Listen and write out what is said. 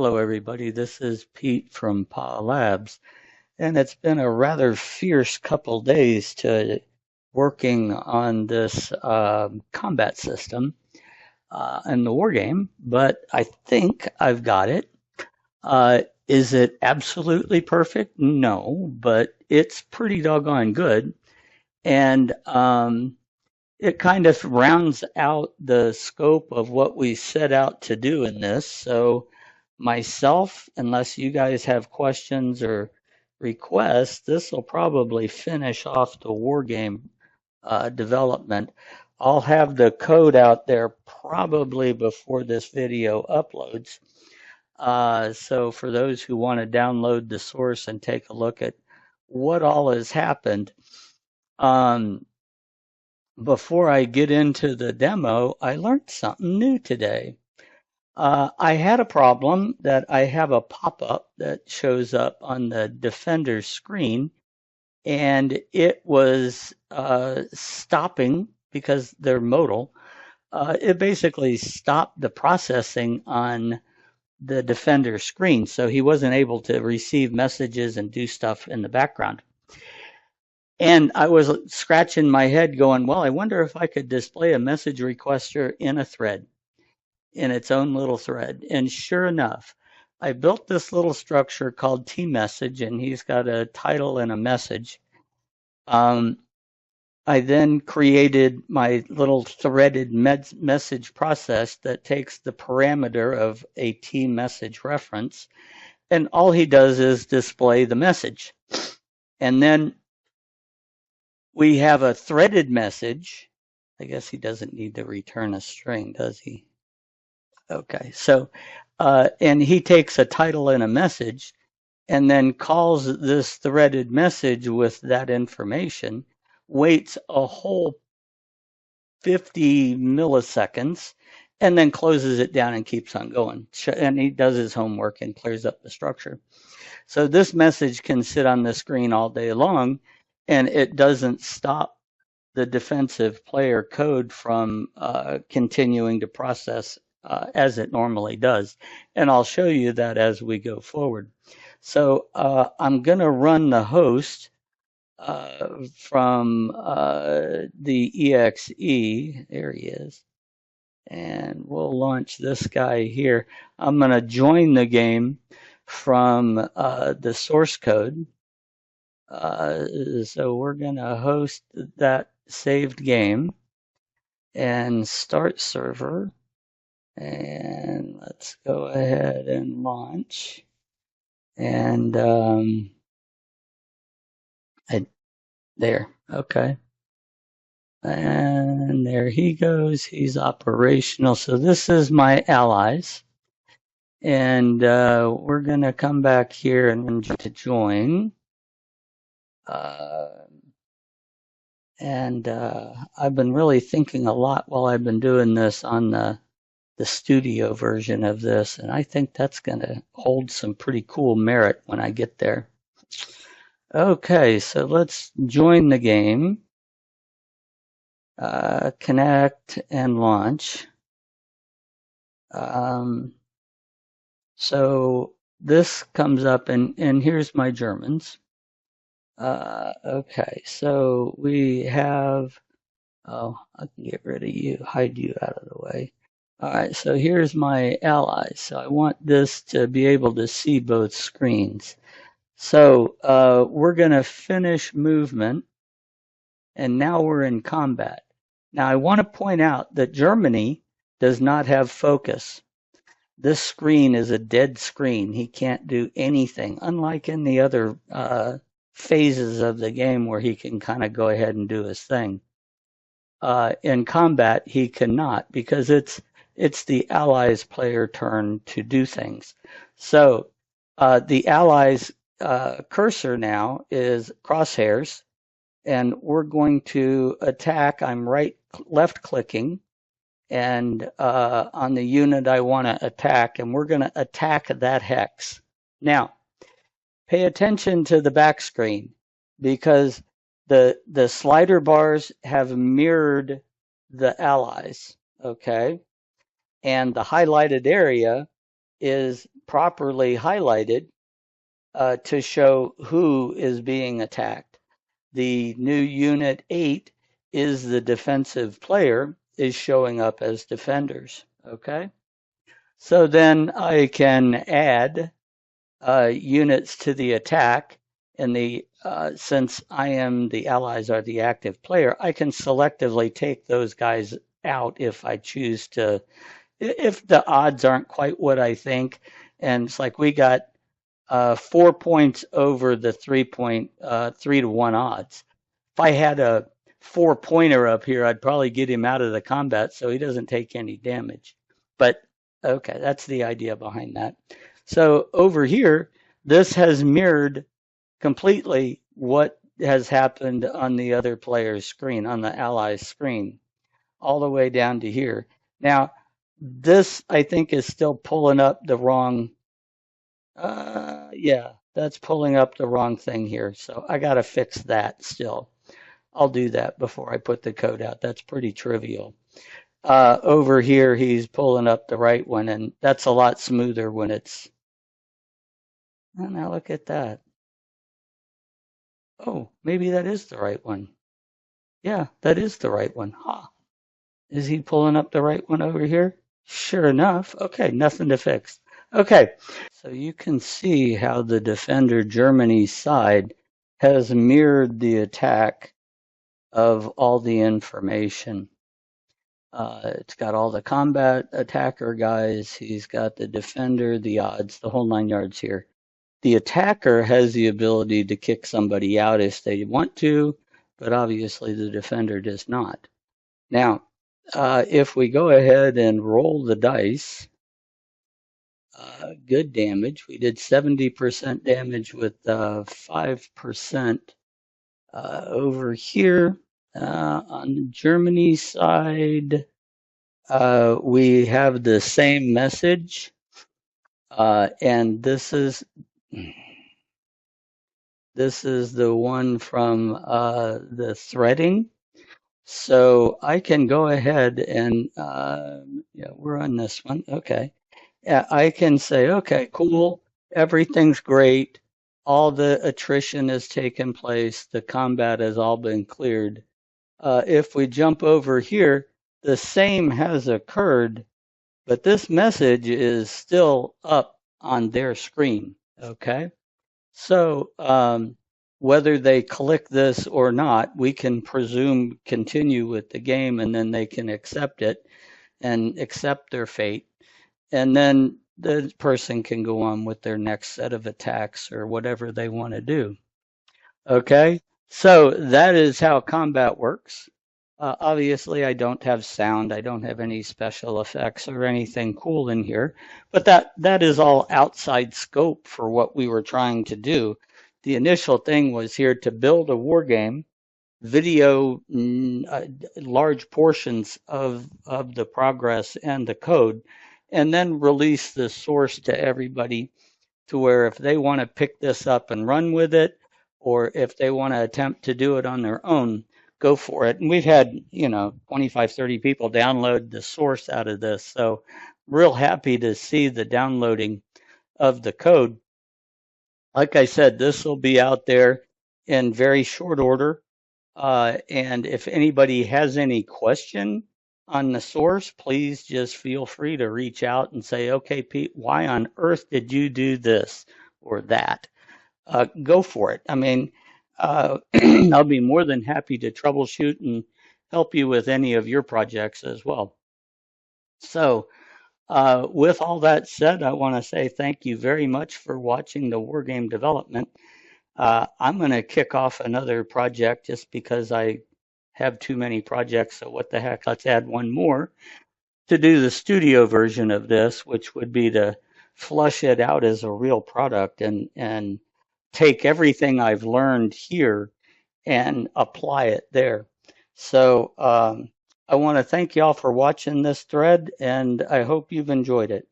Hello, everybody. This is Pete from PA Labs, and it's been a rather fierce couple days to working on this combat system in the war game, but I think I've got it. Is it absolutely perfect? No, but it's pretty doggone good, and it kind of rounds out the scope of what we set out to do in this. So myself, unless you guys have questions or requests, this will probably finish off the war game development. I'll have the code out there probably before this video uploads. So for those who want to download the source and take a look at what all has happened, um, before I get into the demo, I learned something new today. I had a problem that I have a pop-up that shows up on the Defender screen, and it was stopping because they're modal. It basically stopped the processing on the Defender screen, so he wasn't able to receive messages and do stuff in the background. And I was scratching my head going, well, I wonder if I could display a message requester in a thread, in its own little thread. And sure enough, I built this little structure called T-message, and he's got a title and a message. I then created my little threaded message process that takes the parameter of a T-message reference, and all he does is display the message. And then we have a threaded message. I guess he doesn't need to return a string, does he? Okay, so, and he takes a title and a message and then calls this threaded message with that information, waits a whole 50 milliseconds, and then closes it down and keeps on going. And he does his homework and clears up the structure. So this message can sit on the screen all day long, and it doesn't stop the defensive player code from continuing to process as it normally does. And I'll show you that as we go forward. So I'm going to run the host from the EXE. There he is. And we'll launch this guy here. I'm going to join the game from the source code. So we're going to host that saved game and start server. And let's go ahead and launch. And there, okay. And there he goes. He's operational. So this is my allies. And we're going to come back here and to join. And I've been really thinking a lot while I've been doing this on the studio version of this, and I think that's going to hold some pretty cool merit when I get there. Okay, so let's join the game, connect and launch. So this comes up, and here's my Germans. Okay, so we have, oh, I can get rid of you, hide you out of the way. All right, so here's my allies. So I want this to be able to see both screens. So we're going to finish movement, and now we're in combat. Now I want to point out that Germany does not have focus. This screen is a dead screen. He can't do anything, unlike in the other phases of the game where he can kind of go ahead and do his thing. In combat, he cannot because it's the allies' player turn to do things. So the allies' cursor now is crosshairs, and we're going to attack. I'm left clicking, and on the unit I want to attack, and we're going to attack that hex. Now, pay attention to the back screen because the slider bars have mirrored the allies, okay? And the highlighted area is properly highlighted to show who is being attacked. The new unit 8 is the defensive player is showing up as defenders. Okay. So then I can add units to the attack, and the since I am the allies are the active player, I can selectively take those guys out if I choose to. If the odds aren't quite what I think, and it's like we got 4 points over the 3.3 to 1 odds. If I had a 4 pointer up here, I'd probably get him out of the combat so he doesn't take any damage. But okay, that's the idea behind that. So over here, this has mirrored completely what has happened on the other player's screen, on the ally's screen, all the way down to here. Now, this I think is still pulling up the wrong. Yeah, that's pulling up the wrong thing here. So I got to fix that still. I'll do that before I put the code out. That's pretty trivial. Over here, he's pulling up the right one, and that's a lot smoother when it's. Oh, now look at that. Oh, maybe that is the right one. Yeah, that is the right one. Huh. Is he pulling up the right one over here? Sure enough. Okay, nothing to fix. Okay, so you can see how the defender Germany side has mirrored the attack of all the information. It's got all the combat attacker guys. He's got the defender, the odds, the whole 9 yards here. The attacker has the ability to kick somebody out if they want to, but obviously the defender does not. Now, if we go ahead and roll the dice, good damage. We did 70% damage with 5% over here. On the Germany side, we have the same message, and this is the one from the threading. So I can go ahead and yeah, we're on this one. Okay. Yeah, I can say, okay, cool. Everything's great. All the attrition has taken place. The combat has all been cleared. If we jump over here, the same has occurred, but this message is still up on their screen. Okay. So whether they click this or not, we can presume continue with the game, and then they can accept it and accept their fate. And then the person can go on with their next set of attacks or whatever they want to do. Okay, so that is how combat works. Obviously, I don't have sound. I don't have any special effects or anything cool in here, but that is all outside scope for what we were trying to do. The initial thing was here to build a war game, video large portions of the progress and the code, and then release the source to everybody to where if they want to pick this up and run with it, or if they want to attempt to do it on their own, go for it. And we've had, 25, 30 people download the source out of this. So real happy to see the downloading of the code. Like I said, this will be out there in very short order. And if anybody has any question on the source, please just feel free to reach out and say, okay, Pete, why on earth did you do this or that? Go for it. I mean, I'll be more than happy to troubleshoot and help you with any of your projects as well. So, with all that said, I want to say thank you very much for watching the Wargame development. I'm going to kick off another project just because I have too many projects. So what the heck? Let's add one more to do the studio version of this, which would be to flush it out as a real product and take everything I've learned here and apply it there. So I want to thank y'all for watching this thread, and I hope you've enjoyed it.